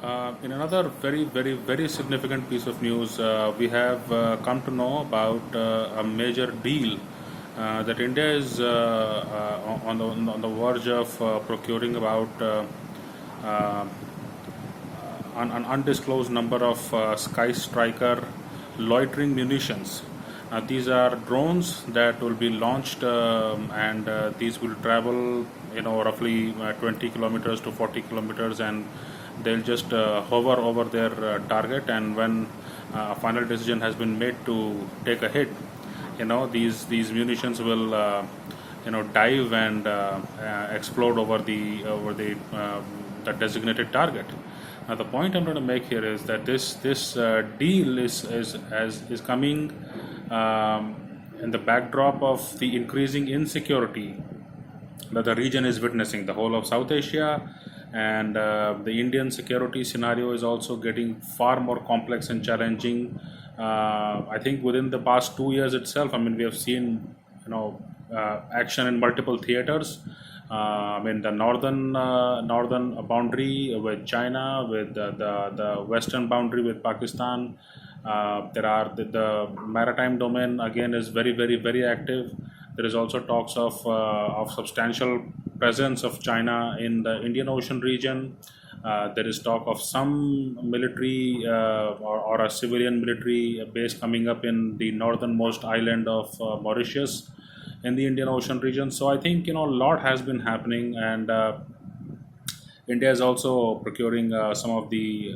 In another very significant piece of news, we have come to know about a major deal that India is on the verge of procuring about uh, an undisclosed number of Sky Striker loitering munitions. These are drones that will be launched, and these will travel, roughly 20 kilometers to 40 kilometers, and they'll just hover over their target. And when a final decision has been made to take a hit, these munitions will dive and explode over the designated target. Now the point I'm going to make here is that this deal is coming in the backdrop of the increasing insecurity that the region is witnessing, the whole of South Asia, and the Indian security scenario is also getting far more complex and challenging. I think within the past 2 years itself, I mean, we have seen action in multiple theaters. I mean, the northern boundary with China, with the western boundary with Pakistan. There are the maritime domain again is very active. There is also talks of substantial presence of China in the Indian Ocean region. There is talk of some military or a civilian military base coming up in the northernmost island of Mauritius in the Indian Ocean region. So I think a lot has been happening, and India is also procuring some of the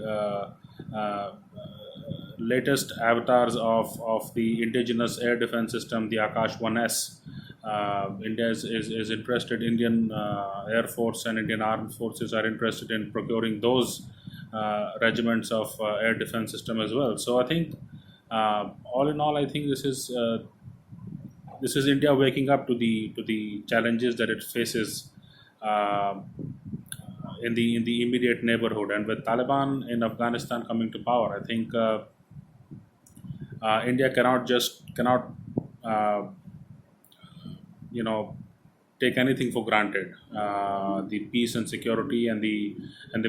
latest avatars of the indigenous air defense system, the Akash 1S. India is interested, Indian Air Force and Indian Armed Forces are interested in procuring those regiments of air defense system as well. So I think, all in all, I think this is India waking up to the challenges that it faces in the immediate neighborhood. And with Taliban in Afghanistan coming to power, I think India cannot take anything for granted. The peace and security and the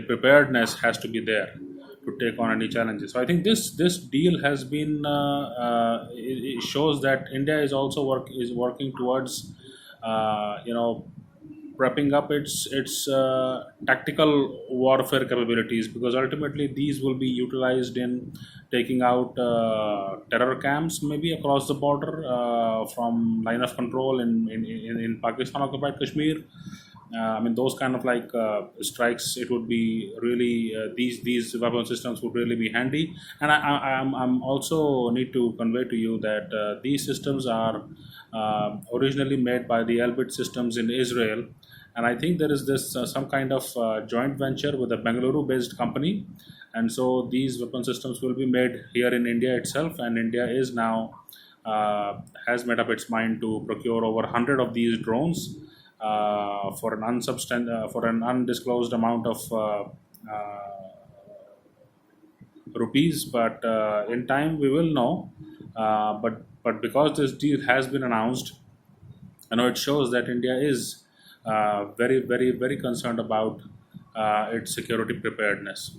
preparedness has to be there to take on any challenges. So I think this deal has been it shows that India is also working towards prepping up its tactical warfare capabilities, because ultimately these will be utilized in taking out terror camps maybe across the border from line of control in Pakistan occupied Kashmir. I mean, those kind of strikes, it would be really these weapon systems would really be handy. And I'm also need to convey to you that these systems are originally made by the elbit systems in Israel, and I think there is this some kind of joint venture with a Bengaluru based company, and so these weapon systems will be made here in India itself. And India is now has made up its mind to procure over 100 of these drones for an undisclosed amount of rupees. But in time we will know. But because this deal has been announced, it shows that India is very concerned about its security preparedness.